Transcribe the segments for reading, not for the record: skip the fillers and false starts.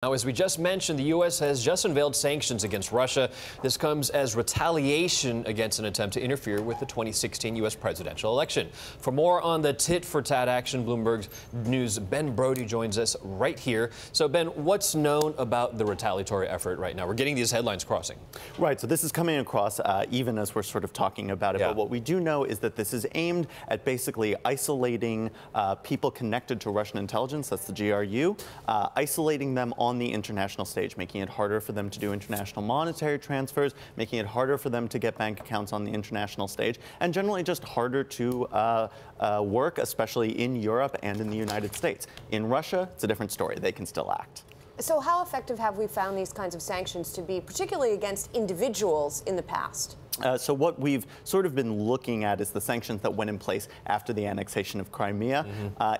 Now, as we just mentioned, the U.S. has just unveiled sanctions against Russia. This comes as retaliation against an attempt to interfere with the 2016 U.S. presidential election. For more on the tit-for-tat action, Bloomberg News' Ben Brody joins us right here. So, Ben, what's known about the retaliatory effort right now? We're getting these headlines crossing. Right. So this is coming across even as we're sort of talking about it. Yeah. But what we do know is that this is aimed at basically isolating people connected to Russian intelligence. That's the GRU, isolating them on the international stage, making it harder for them to do international monetary transfers, making it harder for them to get bank accounts on the international stage, and generally just harder to work, especially in Europe and in the United States. In Russia, it's a different story. They can still act. So how effective have we found these kinds of sanctions to be, particularly against individuals in the past? So what we've sort of been looking at is the sanctions that went in place after the annexation of Crimea.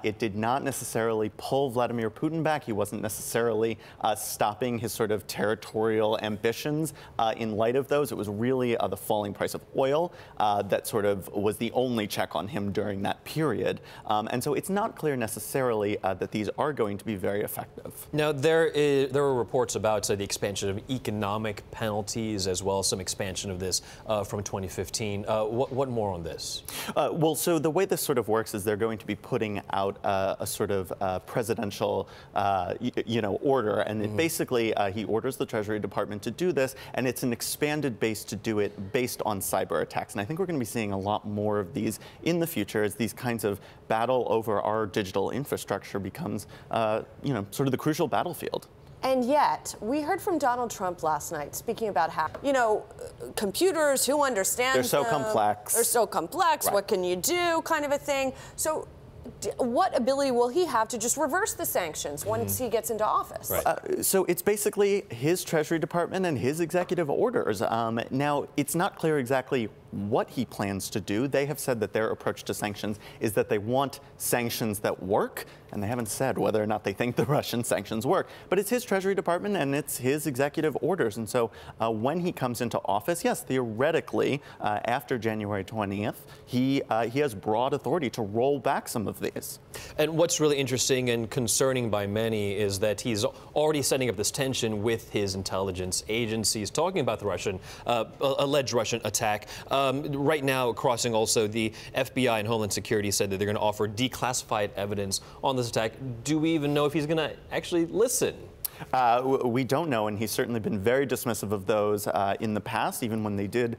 It did not necessarily pull Vladimir Putin back. He wasn't necessarily stopping his sort of territorial ambitions in light of those. It was really the falling price of oil that sort of was the only check on him during that period. And so it's not clear necessarily that these are going to be very effective. Now, there were reports about the expansion of economic penalties as well as some expansion of this from 2015. What more on this? Well, so the way this sort of works is they're going to be putting out a sort of presidential, order, and it basically he orders the Treasury Department to do this, and it's an expanded base to do it based on cyber attacks. And I think we're going to be seeing a lot more of these in the future as these kinds of battle over our digital infrastructure becomes, sort of the crucial battlefield. And yet, we heard from Donald Trump last night speaking about how, computers, who understands them? They're so complex. Right. What can you do? Kind of a thing. So what ability will he have to just reverse the sanctions once he gets into office? Right. So it's basically his Treasury Department and his executive orders. Now, it's not clear exactly what he plans to do. They have said that their approach to sanctions is that they want sanctions that work, and they haven't said whether or not they think the Russian sanctions work. But it's his Treasury Department and it's his executive orders. And so when he comes into office, yes, theoretically, after January 20th, he has broad authority to roll back some of these. And what's really interesting and concerning by many is that he's already setting up this tension with his intelligence agencies, talking about the Russian, alleged Russian attack. Right now, crossing also, the FBI and Homeland Security said that they're going to offer declassified evidence on this attack. Do we even know if he's going to actually listen? We don't know, and he's certainly been very dismissive of those in the past, even when they did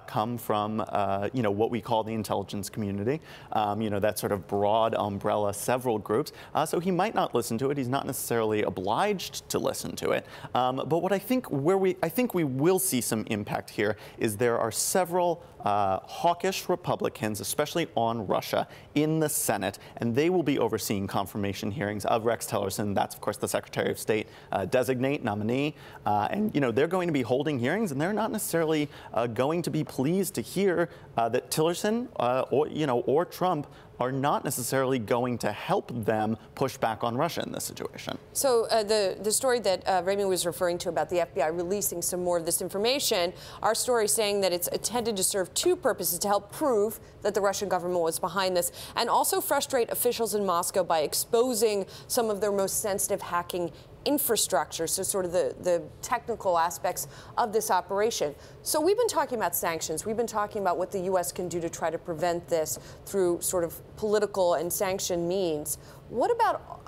come from, what we call the intelligence community, that sort of broad umbrella, several groups. So he might not listen to it. He's not necessarily obliged to listen to it. But what I think we will see some impact here is there are several hawkish Republicans, especially on Russia, in the Senate, and they will be overseeing confirmation hearings of Rex Tillerson. That's, of course, the Secretary of State designate nominee, and they're going to be holding hearings, and they're not necessarily going to be pleased to hear that Tillerson or Trump are not necessarily going to help them push back on Russia in this situation. So the story that Raymond was referring to about the FBI releasing some more of this information, our story saying that it's intended to serve two purposes: to help prove that the Russian government was behind this, and also frustrate officials in Moscow by exposing some of their most sensitive hacking infrastructure, so sort of the technical aspects of this operation. So we've been talking about sanctions. We've been talking about what the U.S. can do to try to prevent this through sort of political and sanction means. What about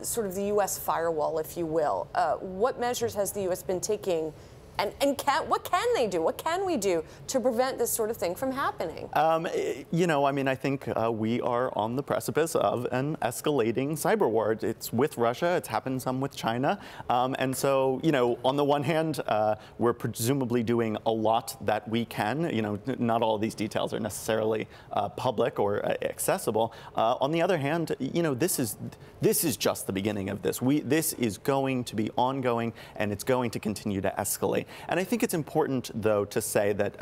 sort of the U.S. firewall, if you will? What measures has the U.S. been taking? And what can they do? What can we do to prevent this sort of thing from happening? I think we are on the precipice of an escalating cyber war. It's with Russia. It's happened some with China. And so, on the one hand, we're presumably doing a lot that we can. Not all of these details are necessarily public or accessible. On the other hand, this is just the beginning of this. This is going to be ongoing, and it's going to continue to escalate. And I think it's important, though, to say that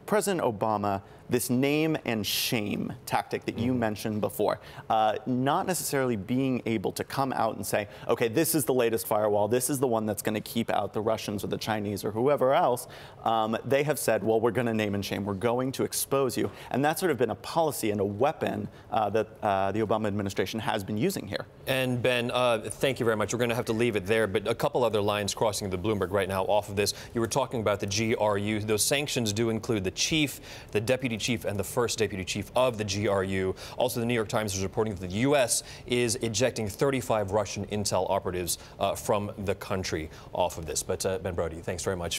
President Obama this name and shame tactic that you mentioned before, not necessarily being able to come out and say, okay, this is the latest firewall, this is the one that's going to keep out the Russians or the Chinese or whoever else. They have said, well, we're going to name and shame, we're going to expose you. And that's sort of been a policy and a weapon that the Obama administration has been using here. And Ben, thank you very much. We're going to have to leave it there, but a couple other lines crossing the Bloomberg right now off of this. You were talking about the GRU. Those sanctions do include the chief, the deputy chief, and the first deputy chief of the GRU. Also, the New York Times is reporting that the U.S. is ejecting 35 Russian intel operatives from the country off of this. But Ben Brody, thanks very much.